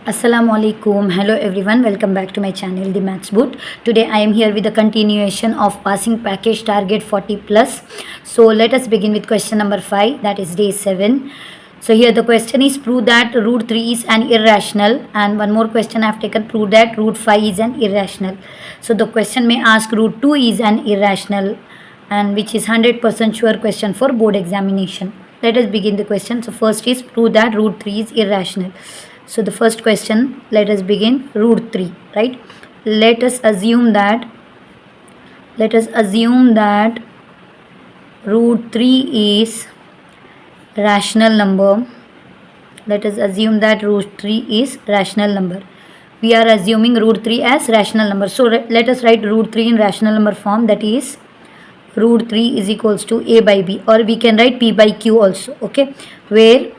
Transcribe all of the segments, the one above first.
Assalamu alaikum. Hello everyone. Welcome back to my channel, The Maths Boot. Today I am here with the continuation of passing package target 40 plus. So let us begin with question number 5, that is day 7. So here the question is, prove that root 3 is an irrational, and one more question I have taken, prove that root 5 is an irrational. So the question may ask root 2 is an irrational, and which is 100% sure question for board examination. Let us begin the question. So first is, prove that root 3 is irrational. So the first question, let us begin root 3, right? Let us assume that root 3 is rational number. Let us assume that root 3 is rational number. We are assuming root 3 as rational number. So let us write root 3 in rational number form, that is root 3 is equals to a by b, or we can write p by q also, okay, where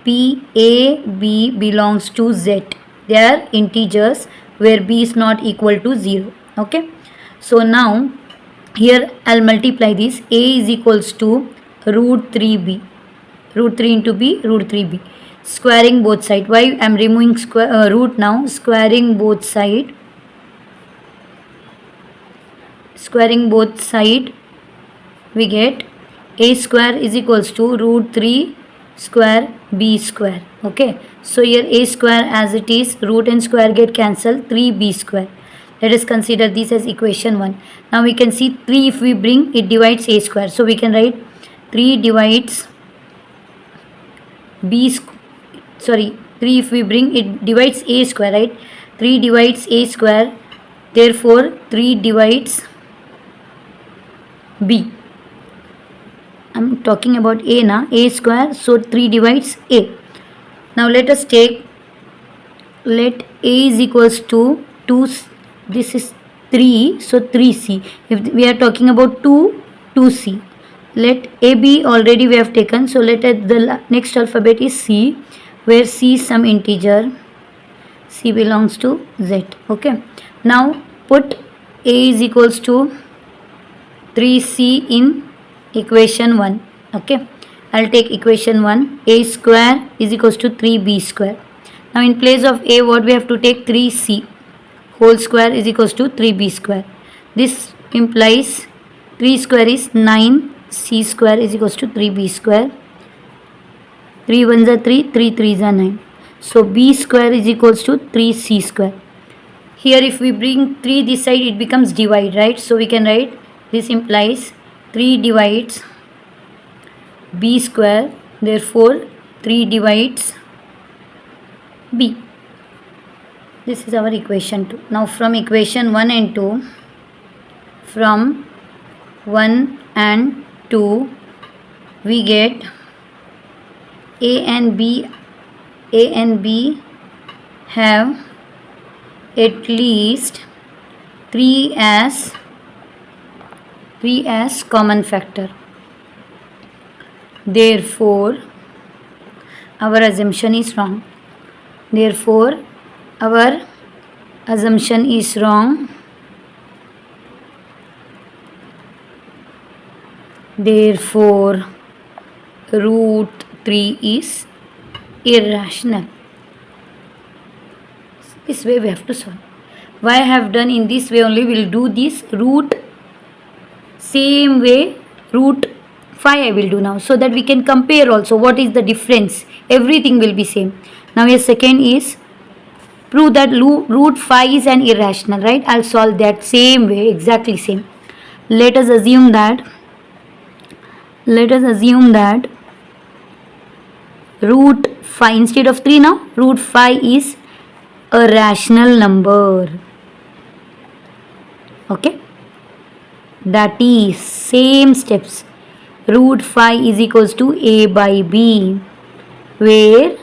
p, a, b belongs to z. They are integers where b is not equal to 0, okay. So now here I'll multiply this. A is equals to root 3b, root 3 into b, root 3b, squaring both side. Why I'm removing root now? Squaring both side, we get a square is equals to root 3 square b square, okay. So here a square as it is, root and square get cancelled, 3b square. Let us consider this as equation 1. Now we can see 3 if we bring, it divides a square. So we can write 3 divides 3 if we bring, it divides a square, right? 3 divides a square, therefore 3 divides b. I'm talking about a now, a square, so 3 divides a. Now let us take, let a is equals to 2, this is 3, so 3c. If we are talking about 2c. Let ab already we have taken, so let the next alphabet is c, where c is some integer, c belongs to z, okay. Now put a is equals to 3c in equation 1, okay. I'll take equation 1, a square is equals to 3b square. Now in place of a, what we have to take? 3c whole square is equals to 3b square. This implies 3 square is 9, c square is equals to 3b square. 3 1s are 3, 3 3s are 9. So b square is equals to 3c square. Here if we bring 3 this side, it becomes divide, right? So we can write, this implies 3 divides b square, therefore 3 divides b. This is our equation 2. Now from equation 1 and 2, from 1 and 2, we get a and b have at least 3 as common factor. Therefore our assumption is wrong. Therefore root 3 is irrational. This way we have to solve. Why I have done in this way only? We'll do this root same way, root 5 I will do now, so that we can compare also what is the difference. Everything will be same. Now your second is, prove that root 5 is an irrational, right? I'll solve that same way, exactly same. Let us assume that root 5, instead of 3 now, root 5 is a rational number, okay. That is same steps. Root 5 is equals to a by b, where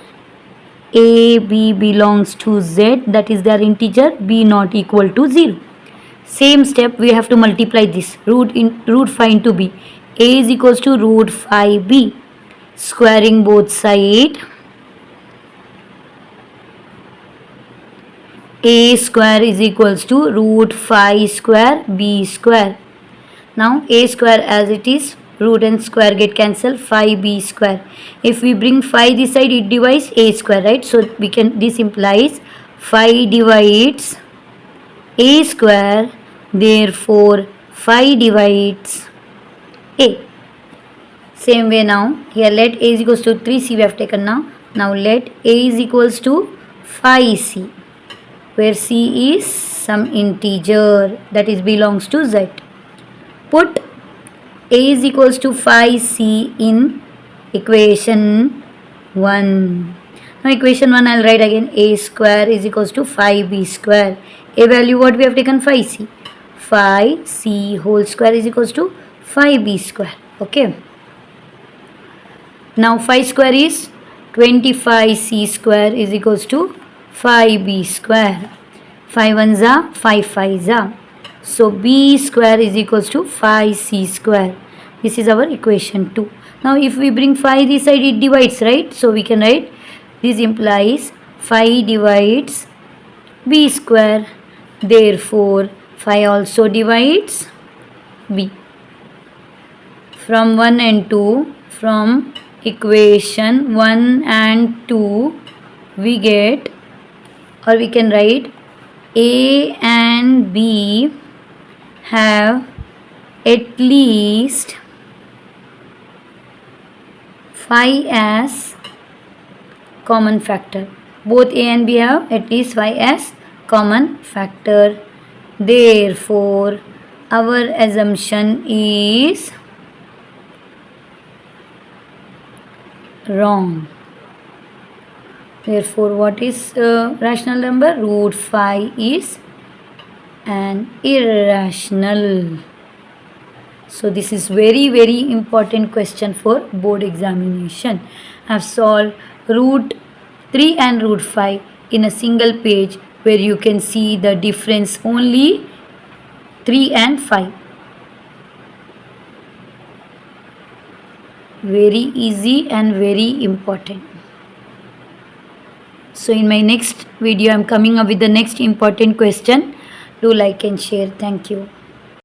a, b belongs to z, that is their integer, b not equal to 0. Same step, we have to multiply this, root 5 into b. A is equals to root 5b, squaring both side. A square is equals to root 5 square b square. Now a square as it is, root and square get cancelled, 5b square. If we bring 5 this side, it divides a square, right? So we can, this implies 5 divides a square, therefore 5 divides a. Same way now, here let a is equals to 3c we have taken now. Now let a is equals to 5c, where c is some integer that is belongs to z. Put a is equals to 5c in equation 1. Now equation 1 I'll write again, a square is equals to 5b square. A value what we have taken, 5c. 5c whole square is equals to 5b square. Okay. Now 5 square is 25c square is equals to 5b square. 5 ones are 5 5s are. So b square is equals to 5c square. This is our equation 2. Now if we bring 5 this side, it divides, right? So we can write, this implies 5 divides b square. Therefore 5 also divides b. From 1 and 2, from equation 1 and 2, we get, or we can write, a and b have at least 5 as common factor. Both a and b have at least 5 as common factor. Therefore our assumption is wrong. Therefore what is rational number? Root 5 is an irrational. So this is very important question for board examination. I have solved root 3 and root 5 in a single page, where you can see the difference only 3 and 5. Very easy and very important. So in my next video, I am coming up with the next important question. Do like and share. Thank you.